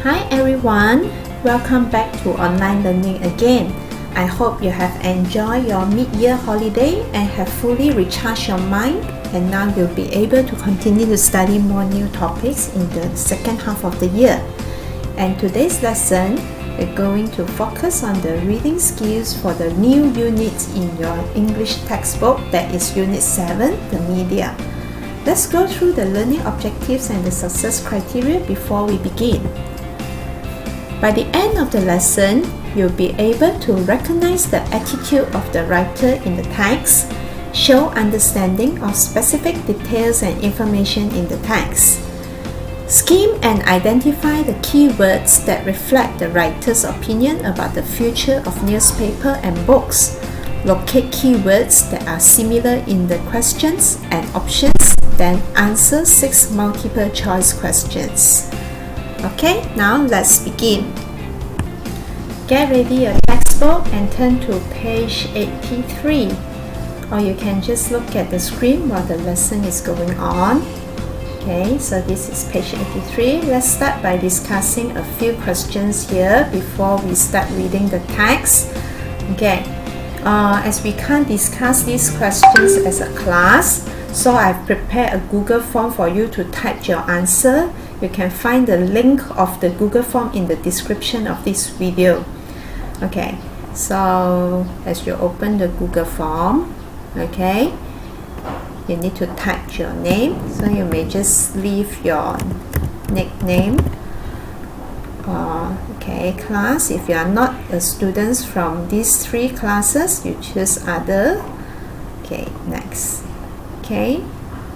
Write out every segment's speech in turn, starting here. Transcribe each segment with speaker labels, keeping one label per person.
Speaker 1: Hi everyone, welcome back to online learning again. I hope you have enjoyed your mid-year holiday and have fully recharged your mind, and now you'll be able to continue to study more new topics in the second half of the year. And today's lesson, we're going to focus on the reading skills for the new unit in your English textbook, that is Unit 7, the media. Let's go through the learning objectives and the success criteria before we begin. By the end of the lesson, you'll be able to recognize the attitude of the writer in the text, show understanding of specific details and information in the text, skim and identify the keywords that reflect the writer's opinion about the future of newspaper and books, locate keywords that are similar in the questions and options, then answer 6 multiple choice questions. Okay, now let's begin. Get ready your textbook and turn to page 83, or you can just look at the screen while the lesson is going on. Okay, so this is page 83. Let's start by discussing a few questions here before we start reading the text. Okay, as we can't discuss these questions as a class, so I've prepared a Google form for you to type your answer. You can find the link of the Google form in the description of this video. Okay, so as you open the Google form, okay, you need to type your name. So you may just leave your nickname. Okay, class. If you are not a student from these 3 classes, you choose other. Okay, next. Okay,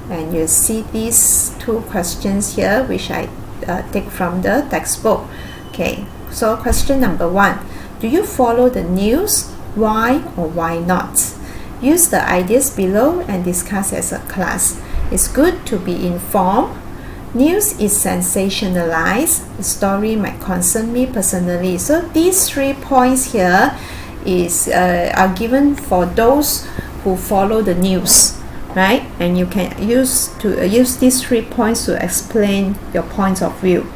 Speaker 1: and you see these 2 questions here which I take from the textbook. Okay, so question number 1, do you follow the news? Why or why not? Use the ideas below and discuss as a class. It's good to be informed. News is sensationalized. The story might concern me personally. So these 3 points here are given for those who follow the news. Right, and you can use these 3 points to explain your points of view.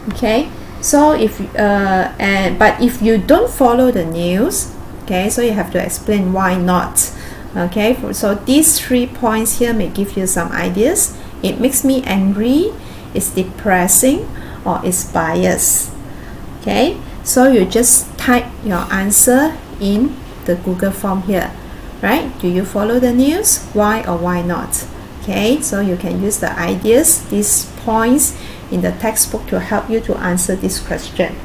Speaker 1: Okay, so but if you don't follow the news, okay, so you have to explain why not. Okay, so these 3 points here may give you some ideas. It makes me angry, it's depressing, or it's biased. Okay, so you just type your answer in the Google form here. Right? Do you follow the news? Why or why not? Okay, so you can use the ideas, these points in the textbook to help you to answer this question.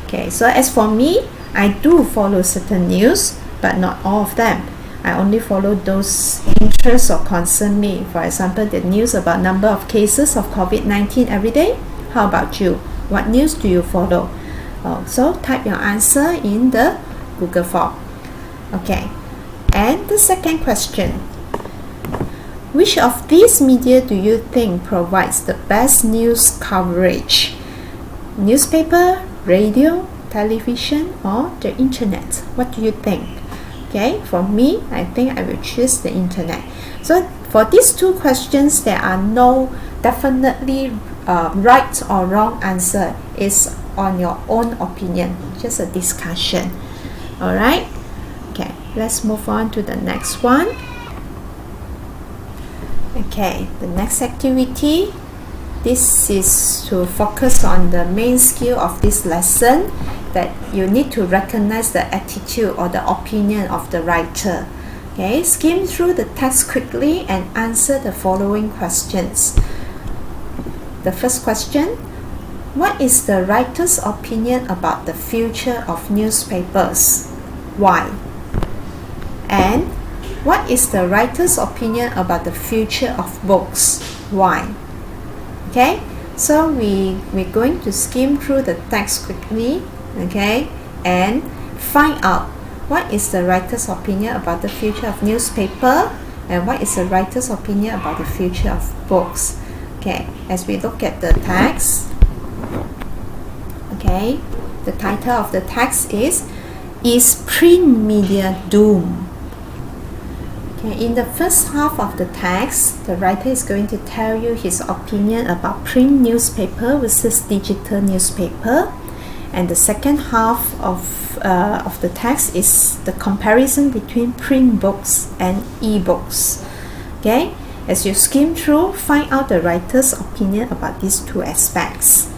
Speaker 1: Okay, so as for me, I do follow certain news, but not all of them. I only follow those interests or concern me. For example, the news about number of cases of COVID-19 every day. How about you? What news do you follow? So type your answer in the Google form. Okay. And the second question, which of these media do you think provides the best news coverage? Newspaper, radio, television, or the internet? What do you think? Okay, for me, I think I will choose the internet. So for these 2 questions, there are no definitely right or wrong answer. It's on your own opinion, just a discussion. Alright? Okay, let's move on to the next one. Okay, the next activity, this is to focus on the main skill of this lesson, that you need to recognize the attitude or the opinion of the writer. Okay, skim through the text quickly and answer the following questions. The first question, what is the writer's opinion about the future of newspapers? Why? And what is the writer's opinion about the future of books? Why? Okay, so we're going to skim through the text quickly, okay, and find out what is the writer's opinion about the future of newspaper and what is the writer's opinion about the future of books. Okay, as we look at the text, okay, the title of the text is print media doomed? Okay, in the first half of the text, the writer is going to tell you his opinion about print newspaper versus digital newspaper. And the second half of the text is the comparison between print books and e-books. Okay, as you skim through, find out the writer's opinion about these two aspects.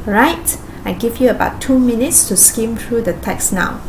Speaker 1: Alright, I give you about 2 minutes to skim through the text now.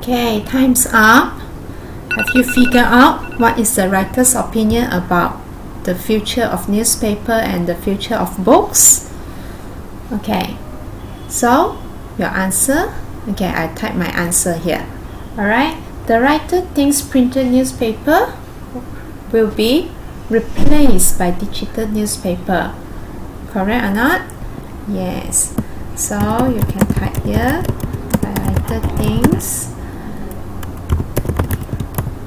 Speaker 1: Okay, time's up. Have you figured out what is the writer's opinion about the future of newspaper and the future of books? Okay, so your answer. Okay, I type my answer here. Alright, the writer thinks printed newspaper will be replaced by digital newspaper. Correct or not? Yes. So you can type here, the writer thinks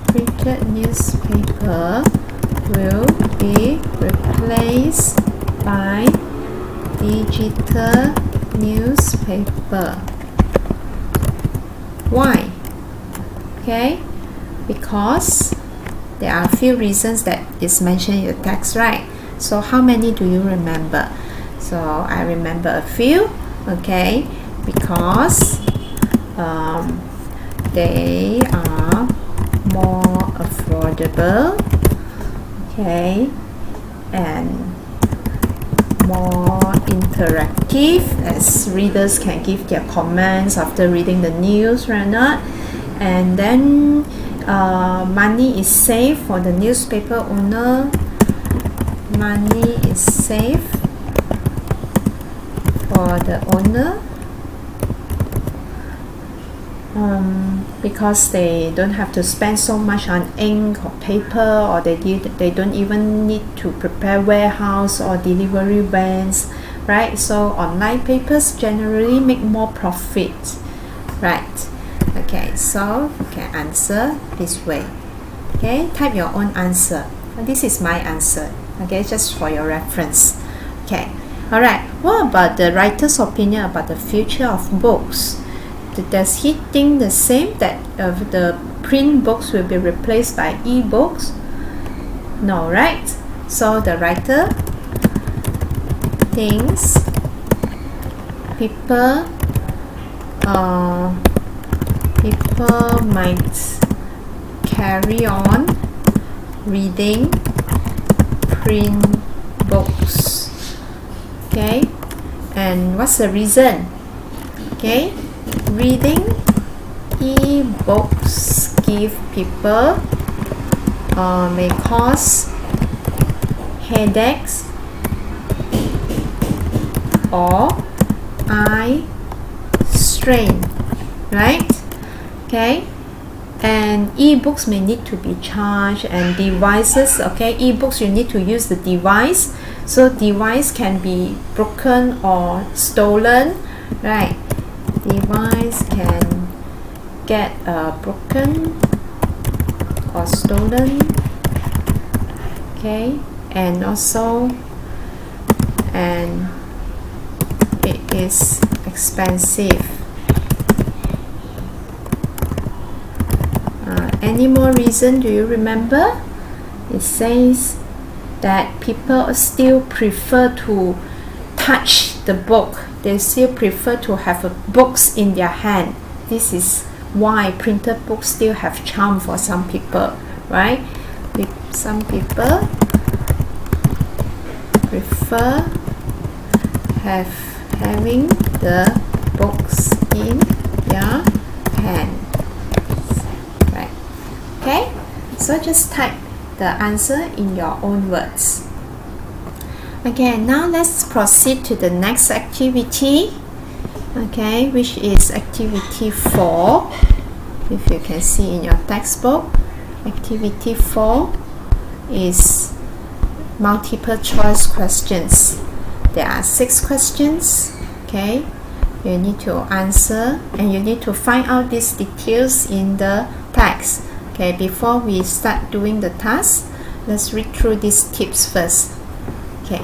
Speaker 1: printed newspaper will be replaced by digital newspaper. Why? Okay, because there are a few reasons that is mentioned in the text, right? So how many do you remember? So I remember a few. Okay, because they are more affordable, okay, and more interactive, as readers can give their comments after reading the news, right? Not, and then money is saved for the newspaper owner. Money is saved for the owner. Because they don't have to spend so much on ink or paper, or they don't even need to prepare warehouse or delivery vans, right? So online papers generally make more profit, right? Okay, so you can answer this way. Okay, type your own answer. This is my answer. Okay, just for your reference. Okay, all right. What about the writer's opinion about the future of books? Does he think the same, that the print books will be replaced by e-books? No, right? So the writer thinks people might carry on reading print books. Okay, and what's the reason? Okay, reading e-books give people may cause headaches or eye strain, right? Okay, and e-books may need to be charged, and devices, okay, e-books you need to use the device, so device can be broken or stolen, right? Device can get broken or stolen, okay, and also it is expensive. Any more reason do you remember? It says that people still prefer to touch the book. They still prefer to have books in their hand. This is why printed books still have charm for some people, right? Some people prefer having the books in their hand. Right. Okay, so just type the answer in your own words. Okay, now let's proceed to the next activity, okay, which is activity 4. If you can see in your textbook, activity 4 is multiple choice questions. There are 6 questions, okay, you need to answer, and you need to find out these details in the text. Okay, before we start doing the task, let's read through these tips first. Okay,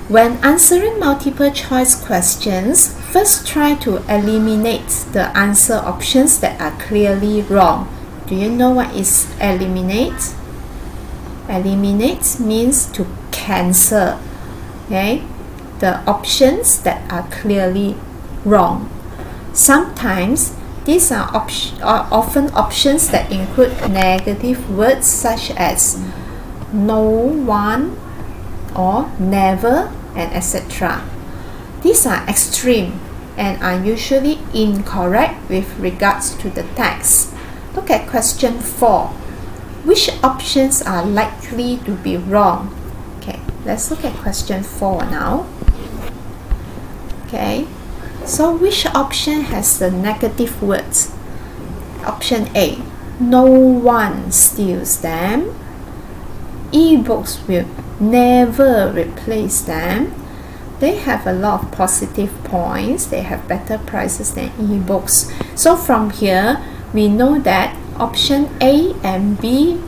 Speaker 1: when answering multiple choice questions, first try to eliminate the answer options that are clearly wrong. Do you know what is eliminate? Eliminate means to cancel, okay, the options that are clearly wrong. Sometimes these are often options that include negative words such as no one or never and etc. These are extreme and are usually incorrect with regards to the text. Look at question 4. Which options are likely to be wrong? Okay, let's look at question 4 now. Okay, so which option has the negative words? Option A, no one steals them. E-books will never replace them. They have a lot of positive points. They have better prices than e-books. So from here, we know that option A and B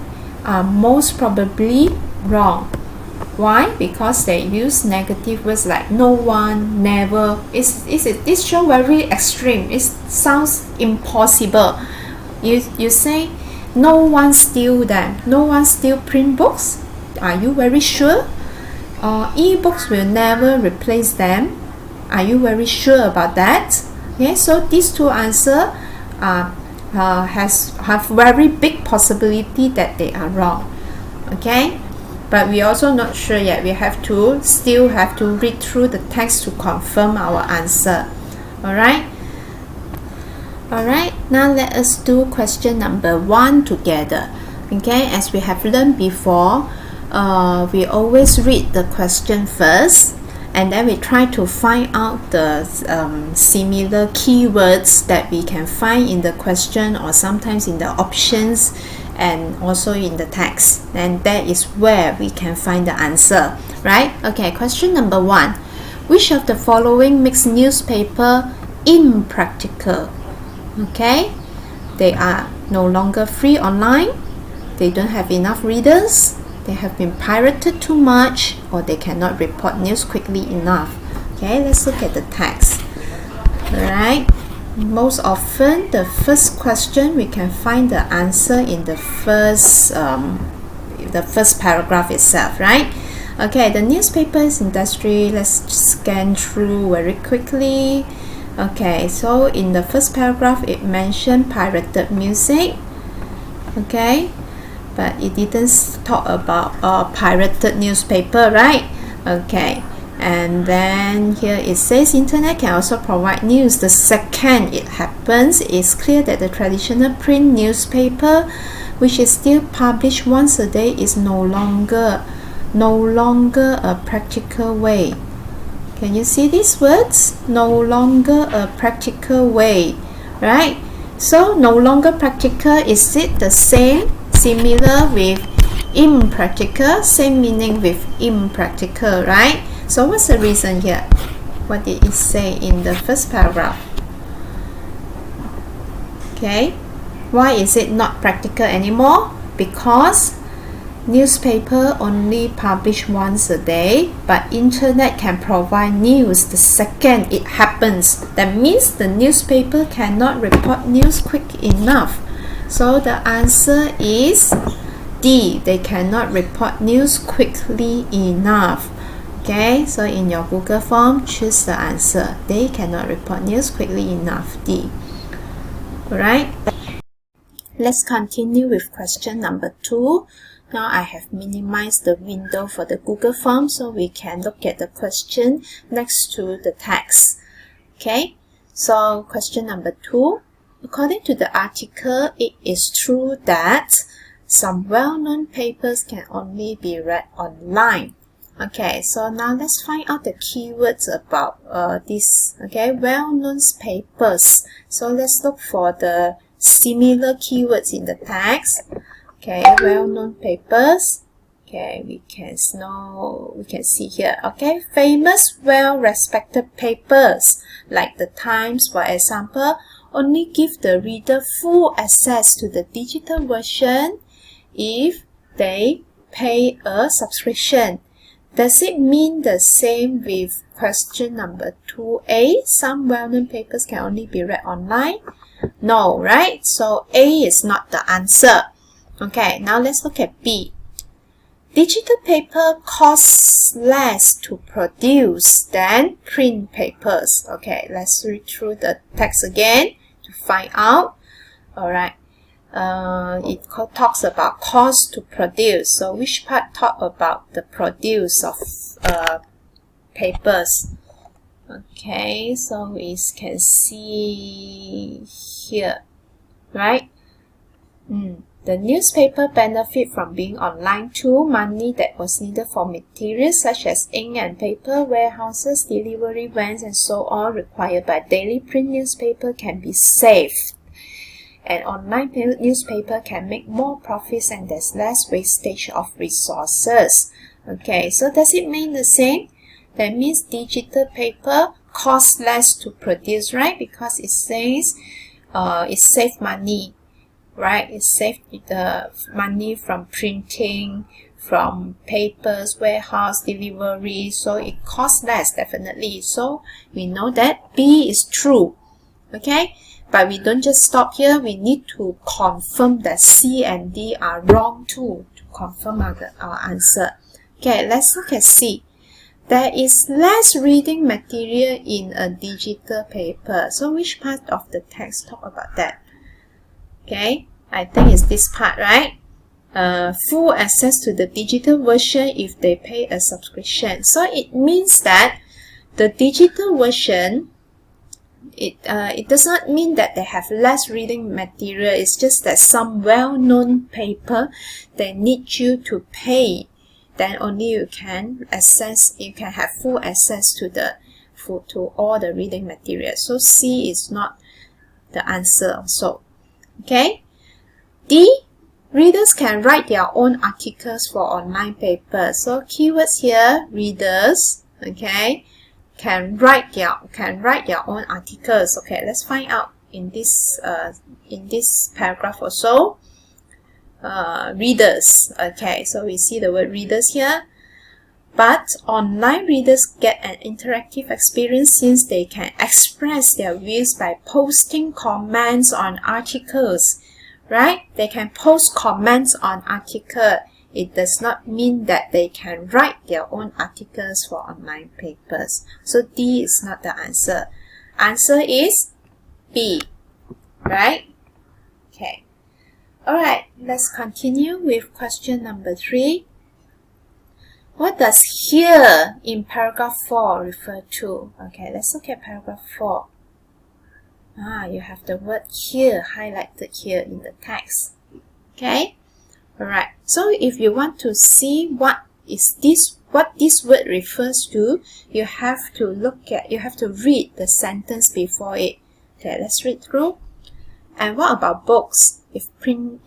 Speaker 1: are most probably wrong. Why? Because they use negative words like no one, never. It's show very extreme. It sounds impossible. You say no one steal them. No one steal print books. Are you very sure? E-books will never replace them. Are you very sure about that? Okay, so these two answers have very big possibility that they are wrong. Okay, but we also not sure yet. We still have to read through the text to confirm our answer. Alright, now let us do question number 1 together. Okay, as we have learned before, we always read the question first, and then we try to find out the similar keywords that we can find in the question or sometimes in the options and also in the text, and that is where we can find the answer, right? Okay, question number 1. Which of the following makes newspaper impractical? Okay, they are no longer free online, they don't have enough readers, they have been pirated too much, or they cannot report news quickly enough. Okay, let's look at the text. Alright, most often the first question we can find the answer in the first paragraph itself, right? Okay, the newspapers industry, let's scan through very quickly. Okay, so in the first paragraph it mentioned pirated music. Okay, but it didn't talk about a pirated newspaper, right? Okay, And then here it says internet can also provide news the second it happens. It's clear that the traditional print newspaper, which is still published once a day, is no longer a practical way. Can you see these words? No longer a practical way, right? So no longer practical, is it the same, similar with impractical? Same meaning with impractical, right? So what's the reason here? What did it say in the first paragraph? Okay, why is it not practical anymore? Because newspaper only publish once a day, but internet can provide news the second it happens. That means the newspaper cannot report news quick enough. So the answer is D. They cannot report news quickly enough. Okay, so in your Google form, choose the answer. They cannot report news quickly enough. D. Alright, let's continue with question number 2. Now I have minimized the window for the Google form so we can look at the question next to the text. Okay, so question number 2. According to the article, it is true that some well-known papers can only be read online. Okay, so now let's find out the keywords about this. Okay, well-known papers. So let's look for the similar keywords in the text. Okay, well-known papers. Okay, we can see here. Okay, famous, well-respected papers like the Times, for example, only give the reader full access to the digital version if they pay a subscription. Does it mean the same with question number 2A? Some well-known papers can only be read online? No, right? So A is not the answer. Okay, now let's look at B. Digital paper costs less to produce than print papers. Okay, let's read through the text again to find out. Alright. It talks about cost to produce. So which part talk about the produce of papers? Okay, so we can see here, right? The newspaper benefit from being online too. Money that was needed for materials such as ink and paper, warehouses, delivery vans, and so on required by daily print newspaper can be saved. An online newspaper can make more profits and there's less wastage of resources. Okay, so does it mean the same? That means digital paper costs less to produce, right? Because it says it saves money, right? It saves the money from printing, from papers, warehouse, delivery. So it costs less, definitely. So we know that B is true. Okay? But we don't just stop here. We need to confirm that C and D are wrong too to confirm our answer. Okay, let's look at C. There is less reading material in a digital paper. So which part of the text talk about that? Okay, I think it's this part, right? Full access to the digital version if they pay a subscription. So it means that the digital version, it does not mean that they have less reading material. It's just that some well-known paper, they need you to pay. Then only you can have full access to all the reading material. So C is not the answer also. Okay. D, readers can write their own articles for online papers. So keywords here, readers, okay, can write their own articles. Okay, let's find out in this paragraph also. Readers. Okay, so we see the word readers here. But online readers get an interactive experience since they can express their views by posting comments on articles. Right? They can post comments on articles. It does not mean that they can write their own articles for online papers. So D is not the answer. Answer is B. Right? Okay. Alright, let's continue with question number 3. What does here in paragraph 4 refer to? Okay, let's look at paragraph 4. You have the word here highlighted here in the text. Okay, alright. So if you want to see what this word refers to, you have to read the sentence before it. Okay, let's read through. And what about books? If print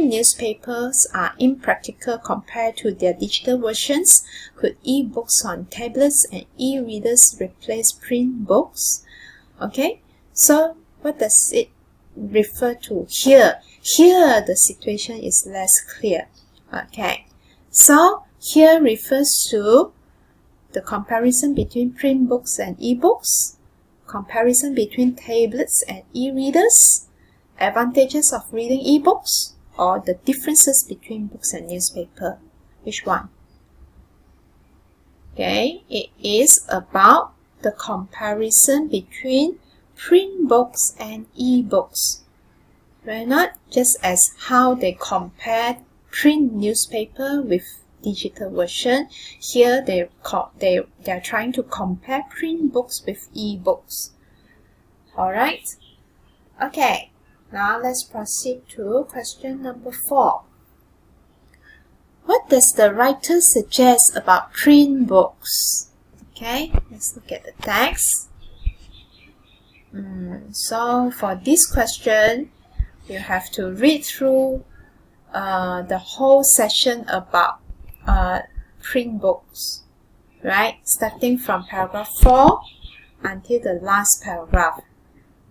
Speaker 1: newspapers are impractical compared to their digital versions, could e-books on tablets and e-readers replace print books? Okay, so what does it refer to here? Here the situation is less clear. Okay, so here refers to the comparison between print books and e-books, comparison between tablets and e-readers, advantages of reading e-books, or the differences between books and newspaper. Which one? Okay, it is about the comparison between print books and e-books. Right? Not just as how they compare print newspaper with digital version. Here they're trying to compare print books with e-books. Alright? Okay, now let's proceed to question number 4. What does the writer suggest about print books? Okay, let's look at the text. So for this question, you have to read through the whole section about print books, right? Starting from paragraph 4 until the last paragraph.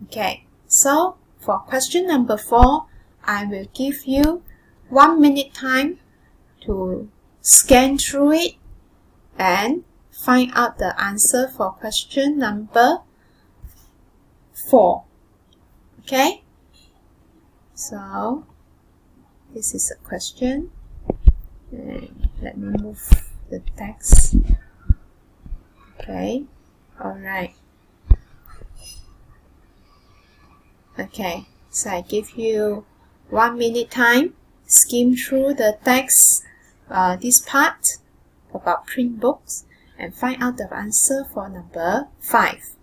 Speaker 1: Okay, so for question number 4, I will give you 1 minute time to scan through it and find out the answer for question number 4. Okay, so this is a question. Let me move the text. Okay, alright. Okay, so I give you 1 minute time, skim through the text, this part about print books, and find out the answer for number 5.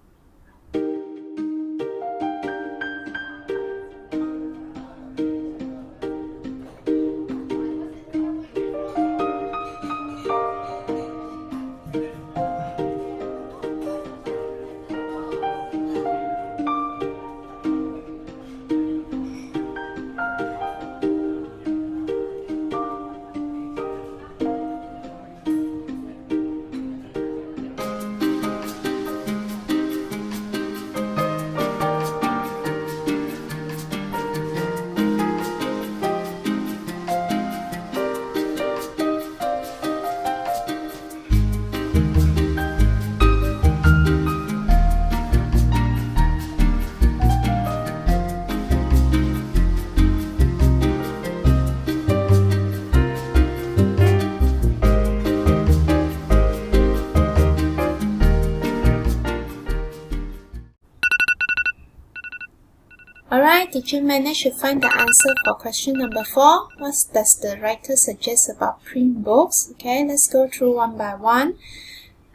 Speaker 1: Alright, did you manage to find the answer for question number 4? What does the writer suggest about print books? Okay, let's go through one by one.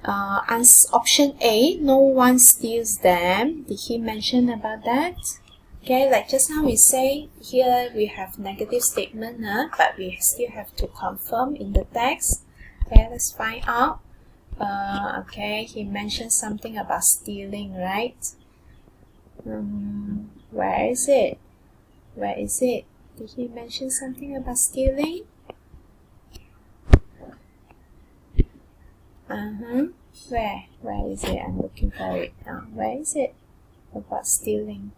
Speaker 1: Option A, no one steals them. Did he mention about that? Okay, like just now we say, here we have negative statement, but we still have to confirm in the text. Okay, let's find out. Okay, he mentioned something about stealing, right? Where is it? Where is it? Did he mention something about stealing? Where? Where is it? I'm looking for it now. Where is it? About stealing.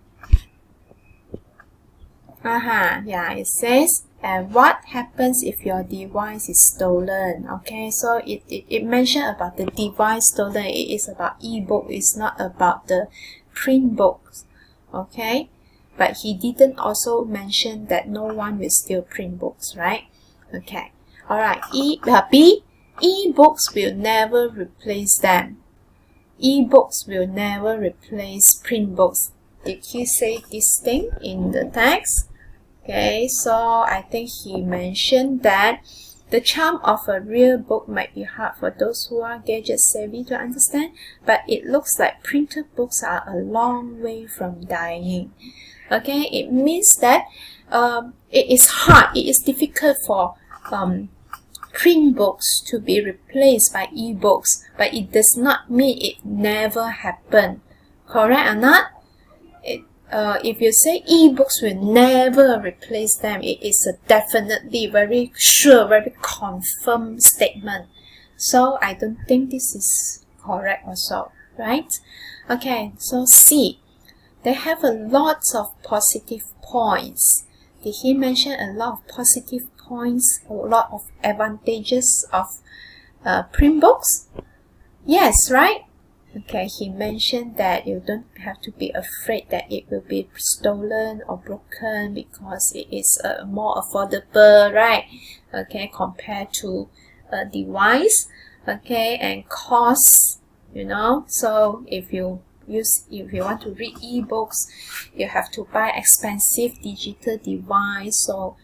Speaker 1: Yeah, it says, and what happens if your device is stolen? Okay, so it mentioned about the device stolen. It is about e-book. It's not about the print books. Okay, but he didn't also mention that no one will steal print books, right? Okay, alright. B, e-books will never replace them. E-books will never replace print books. Did he say this thing in the text? Okay, so I think he mentioned that The charm of a real book might be hard for those who are gadget savvy to understand, but it looks like printed books are a long way from dying. Okay, it means that it is hard, it is difficult for print books to be replaced by e-books, but it does not mean it never happened. Correct or not? If you say e-books will never replace them, it is a definitely very sure, very confirmed statement. So I don't think this is correct also, right? Okay, so C. They have a lot of positive points. Did he mention a lot of positive points, a lot of advantages of print books? Yes, right? Okay, he mentioned that you don't have to be afraid that it will be stolen or broken because it is more affordable, right? Okay, compared to a device. Okay, and cost, you know. So if you want to read e-books, you have to buy expensive digital device. So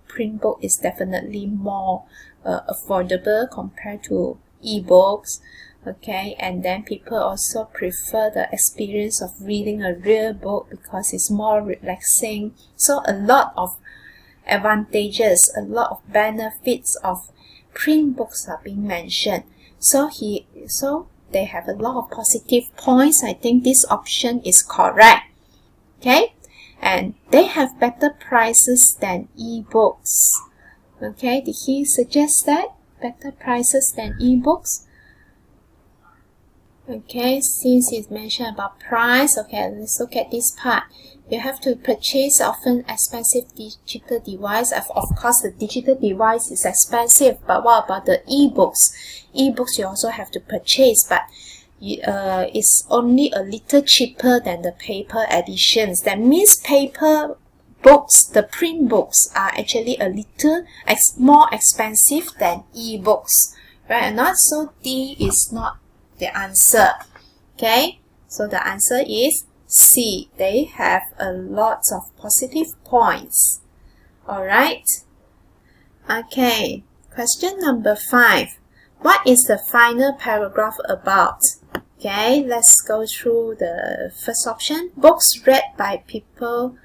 Speaker 1: print book is definitely more affordable compared to e-books. Okay, and then people also prefer the experience of reading a real book because it's more relaxing. So a lot of advantages, a lot of benefits of print books are being mentioned. So they have a lot of positive points. I think this option is correct. Okay, and they have better prices than e-books. Okay, did he suggest that? Better prices than e-books? Okay, since he's mentioned about price, okay, let's look at this part. You have to purchase often expensive digital device. Of course, the digital device is expensive, but what about the e-books? E-books you also have to purchase, but it's only a little cheaper than the paper editions. That means paper books, the print books, are actually a little more expensive than e-books, right or not? So D is not the answer. Okay, so the answer is C. They have a lot of positive points. Alright. Okay, question number 5. What is the final paragraph about? Okay, let's go through the first option. Books read by people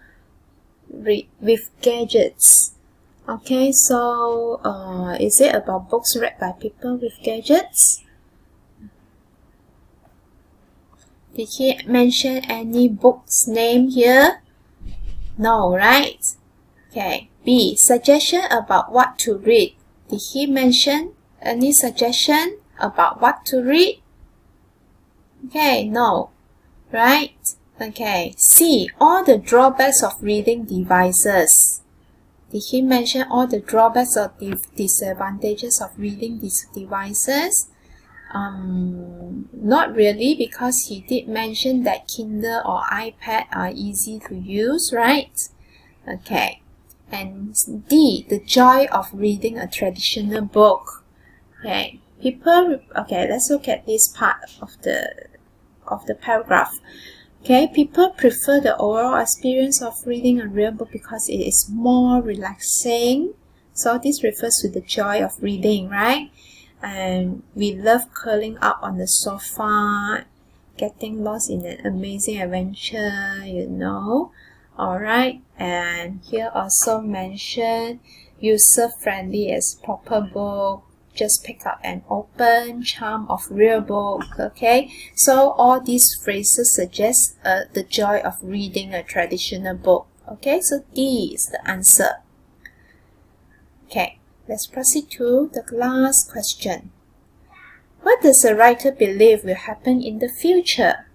Speaker 1: with gadgets. Okay, so is it about books read by people with gadgets? Did he mention any book's name here? No, right? Okay. B. Suggestion about what to read. Did he mention any suggestion about what to read? Okay, no. Right? Okay. C. All the drawbacks of reading devices. Did he mention all the drawbacks or disadvantages of reading these devices? Not really, because he did mention that Kindle or iPad are easy to use, right? Okay. And D, the joy of reading a traditional book. Okay. Okay, let's look at this part of the paragraph. Okay, people prefer the overall experience of reading a real book because it is more relaxing. So this refers to the joy of reading, right? And we love curling up on the sofa, getting lost in an amazing adventure, you know. Alright, and here also mentioned user-friendly as proper book, just pick up and open, charm of real book. Okay, so all these phrases suggest the joy of reading a traditional book. Okay, so D is the answer. Okay. Let's proceed to the last question. What does the writer believe will happen in the future?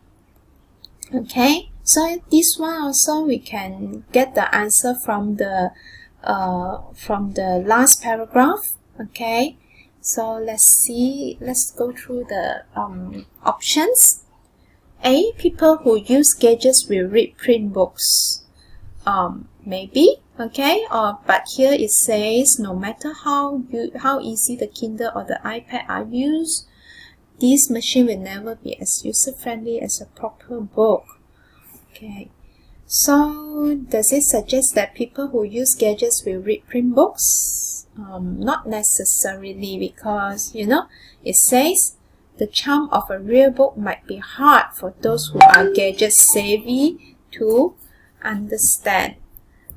Speaker 1: Okay, so this one also we can get the answer from the last paragraph. Okay, so let's go through the options. A. People who use gadgets will read print books. Maybe. Okay, but here it says no matter how easy the Kindle or the iPad are used, this machine will never be as user-friendly as a proper book. Okay, So, does it suggest that people who use gadgets will read print books? Not necessarily, because, it says the charm of a real book might be hard for those who are gadget savvy to understand,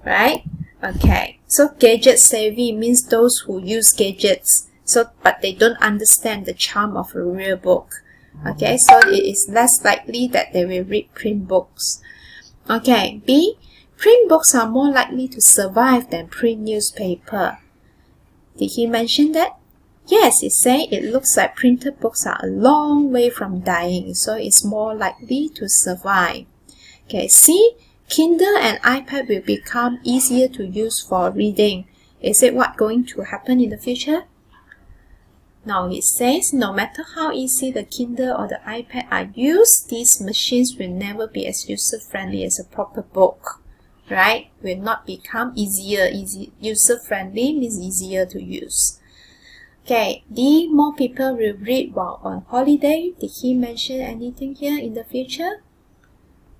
Speaker 1: right? Okay, so gadget savvy means those who use gadgets, but they don't understand the charm of a real book. Okay, so it is less likely that they will read print books. Okay, B, print books are more likely to survive than print newspaper. Did he mention that? Yes, it says it looks like printed books are a long way from dying, so it's more likely to survive. Okay, C, Kindle and iPad will become easier to use for reading. Is it what's going to happen in the future? Now it says no matter how easy the Kindle or the iPad are used, these machines will never be as user-friendly as a proper book, right? Will not become easier. User-friendly means easier to use. Okay, D, more people will read while on holiday. Did he mention anything here in the future?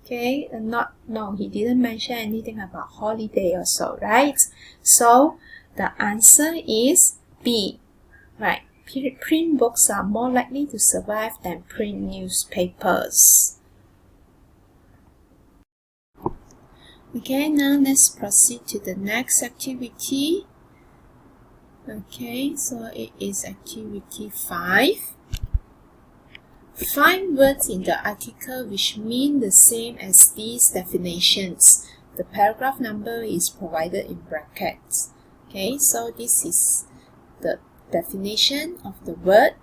Speaker 1: Okay, no, he didn't mention anything about holiday or so, right? So the answer is B, right? Print books are more likely to survive than print newspapers. Okay, now let's proceed to the next activity. Okay, so it is activity 5. Find words in the article which mean the same as these definitions. The paragraph number is provided in brackets. Okay, so this is the definition of the word,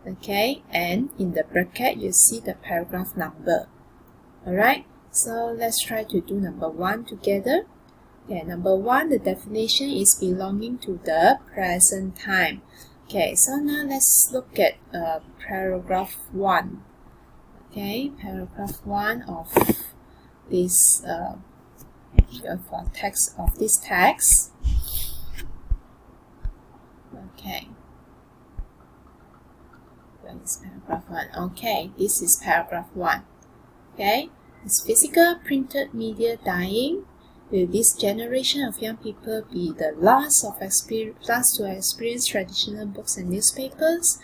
Speaker 1: okay, and in the bracket you see the paragraph number. Alright, so let's try to do number 1 together. Okay, number 1, the definition is belonging to the present time. Okay, so now let's look at paragraph 1. Okay, paragraph 1 of this text of this text. Okay, where is paragraph 1? Okay, this is paragraph 1. Okay, is physical printed media dying? Will this generation of young people be the last to experience traditional books and newspapers?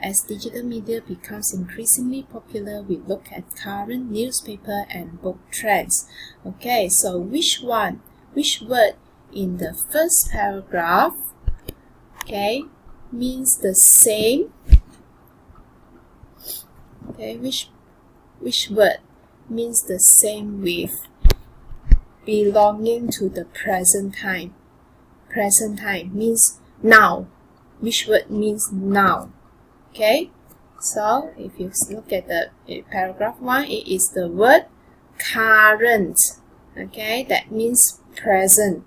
Speaker 1: As digital media becomes increasingly popular, we look at current newspaper and book trends. Okay, so which word in the first paragraph, okay, means the same? Okay, which word means the same with belonging to the present time? Present time means now. Which word means now? Okay, so if you look at the paragraph 1, it is the word current. Okay, that means present,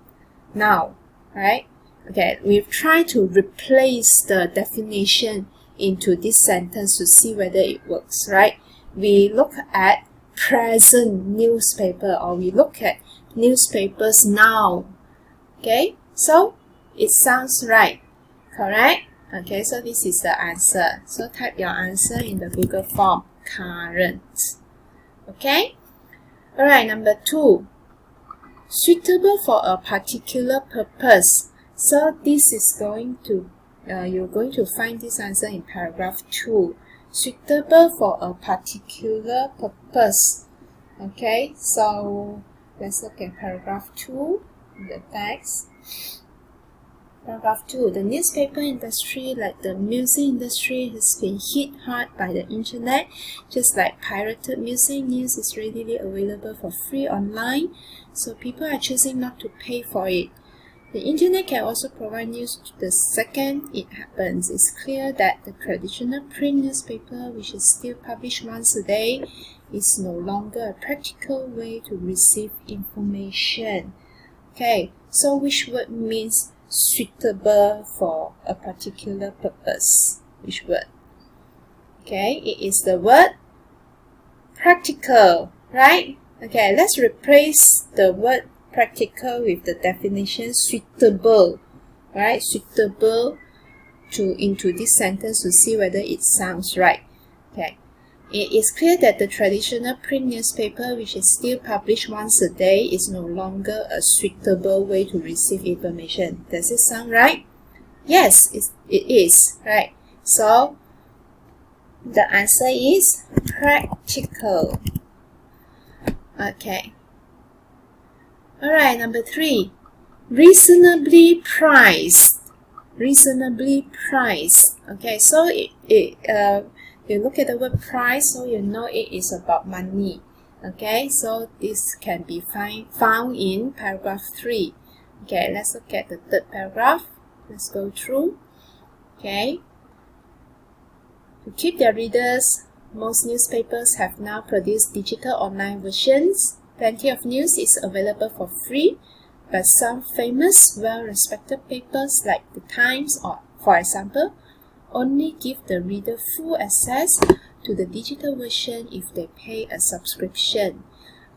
Speaker 1: now, right? Okay, we've tried to replace the definition into this sentence to see whether it works, right? We look at present newspaper, or we look at newspapers now. Okay, so it sounds right, correct? Okay, so this is the answer. So type your answer in the Google form, current. Okay, alright, number 2, suitable for a particular purpose. So this is going to you're going to find this answer in paragraph 2. Suitable for a particular purpose. Okay, so let's look at paragraph 2 in the text. Paragraph 2. The newspaper industry, like the music industry, has been hit hard by the internet. Just like pirated music, news is readily available for free online, so people are choosing not to pay for it. The internet can also provide news the second it happens. It's clear that the traditional print newspaper, which is still published once a day, is no longer a practical way to receive information. Okay, so which word means suitable for a particular purpose? Which word? Okay, it is the word practical, right? Okay, let's replace the word practical with the definition suitable, right? Suitable into this sentence to see whether it sounds right. Okay, It is clear that the traditional print newspaper, which is still published once a day, is no longer a suitable way to receive information. Does it sound right? Yes, it is, right? So, the answer is practical. Okay. Alright, number 3. Reasonably priced. Reasonably priced. Okay, so you look at the word price, so you know it is about money. Okay, so this can be found in paragraph 3. Okay, let's look at the third paragraph. Let's go through. Okay. To keep their readers, most newspapers have now produced digital online versions. Plenty of news is available for free, but some famous, well-respected papers like The Times, or for example, only give the reader full access to the digital version if they pay a subscription.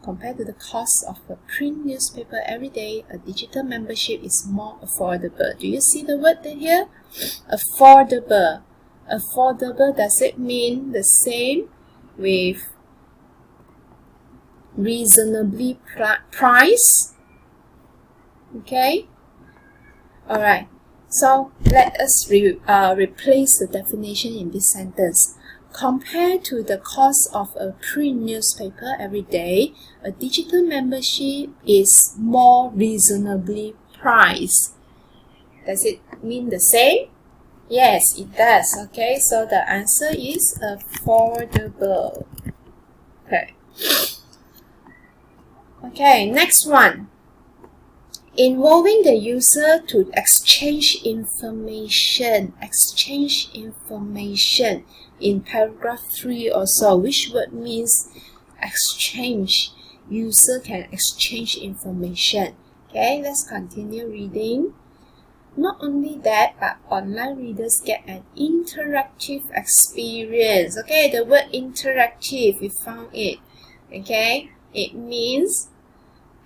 Speaker 1: Compared to the cost of a print newspaper every day, a digital membership is more affordable. Do you see the word here? Affordable. Affordable, does it mean the same with reasonably priced? Okay. Alright. So let us replace the definition in this sentence. Compared to the cost of a print newspaper every day, a digital membership is more reasonably priced. Does it mean the same? Yes, it does. Okay, so the answer is affordable. Okay. Okay, next one. Involving the user to exchange information. Exchange information in paragraph 3 or so. Which word means exchange? User can exchange information. Okay, let's continue reading. Not only that, but online readers get an interactive experience. Okay, the word interactive, we found it. Okay, it means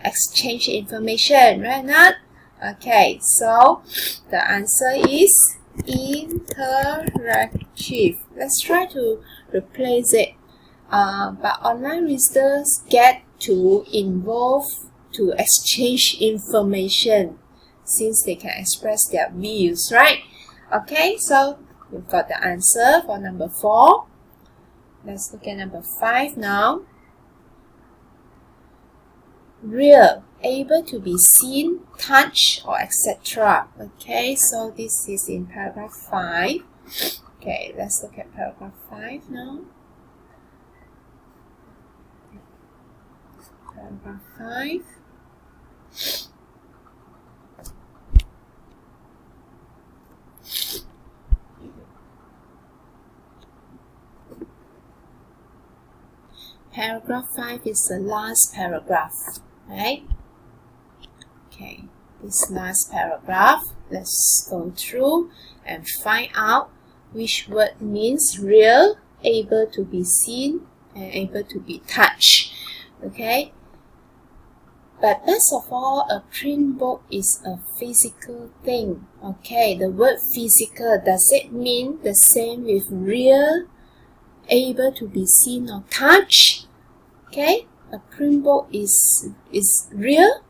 Speaker 1: exchange information, right? Not? Okay, so the answer is interactive. Let's try to replace it. But online readers get to involve to exchange information, since they can express their views, right? Okay, so we've got the answer for number 4. Let's look at number 5 now. Real, able to be seen, touched, or etc. Okay, so this is in paragraph 5. Okay, let's look at paragraph 5 now. Paragraph 5. Paragraph 5 is the last paragraph, right? Okay, this last paragraph, let's go through and find out which word means real, able to be seen, and able to be touched. Okay, but best of all, a print book is a physical thing. Okay, the word physical, does it mean the same with real, able to be seen or touched? Okay, a print book is real,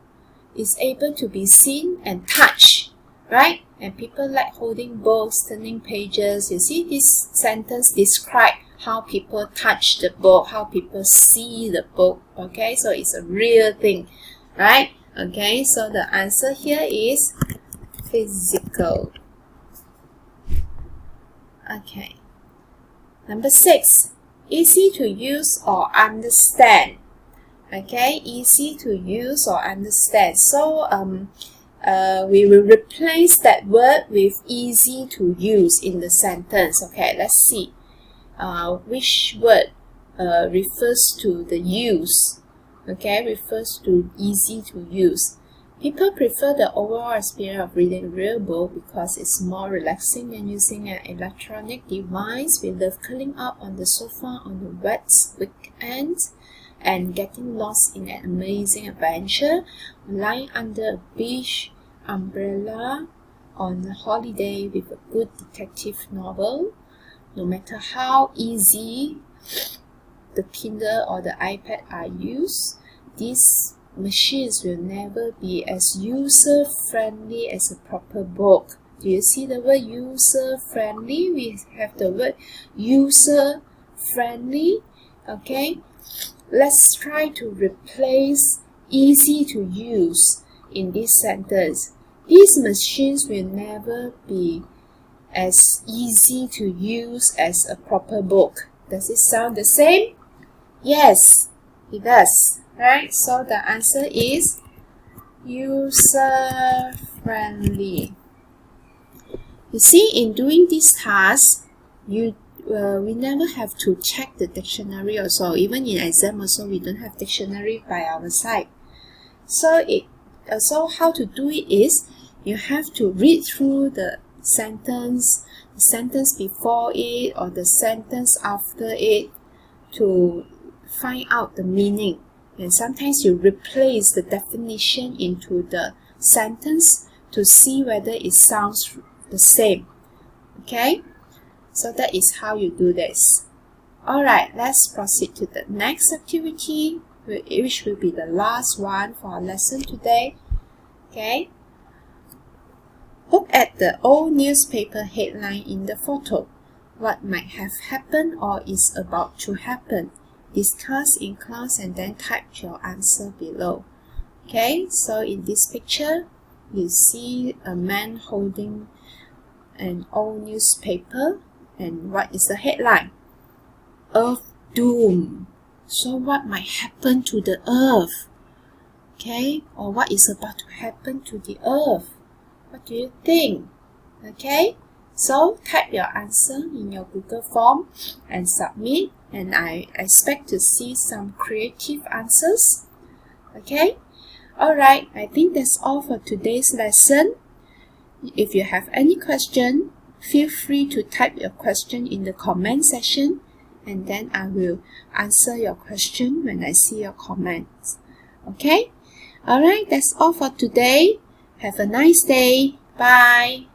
Speaker 1: is able to be seen and touched, right? And people like holding books, turning pages. You see, this sentence describes how people touch the book, how people see the book. Okay, so it's a real thing, right? Okay, so the answer here is physical. Okay, number 6. Easy to use or understand. Okay, easy to use or understand. So we will replace that word with easy to use in the sentence. Okay, let's see which word refers to the use. Okay, refers to easy to use. People prefer the overall experience of reading a real book because it's more relaxing than using an electronic device. We love curling up on the sofa on the wet weekends and getting lost in an amazing adventure, lying under a beach umbrella on a holiday with a good detective novel. No matter how easy
Speaker 2: the Kindle or the iPad are used, these machines will never be as user-friendly as a proper book. Do you see the word user-friendly? We have the word user-friendly. Okay, let's try to replace easy to use in this sentence. These machines will never be as easy to use as a proper book. Does it sound the same? Yes, it does. Right? So the answer is user-friendly. You see, in doing this task, we never have to check the dictionary also. Even in exam also, we don't have dictionary by our side. So how to do it is, you have to read through the sentence before it or the sentence after it to find out the meaning. And sometimes you replace the definition into the sentence to see whether it sounds the same. Okay, so that is how you do this. Alright, let's proceed to the next activity, which will be the last one for our lesson today. Okay, look at the old newspaper headline in the photo. What might have happened or is about to happen? Discuss in class and then type your answer below. Okay, so in this picture, you see a man holding an old newspaper, and what is the headline? Earth doom. So what might happen to the earth? Okay, or what is about to happen to the earth? What do you think? Okay, so type your answer in your Google form and submit, and I expect to see some creative answers. Okay, alright, I think that's all for today's lesson. If you have any question, feel free to type your question in the comment section, and then I will answer your question when I see your comments. Okay, alright, that's all for today. Have a nice day. Bye.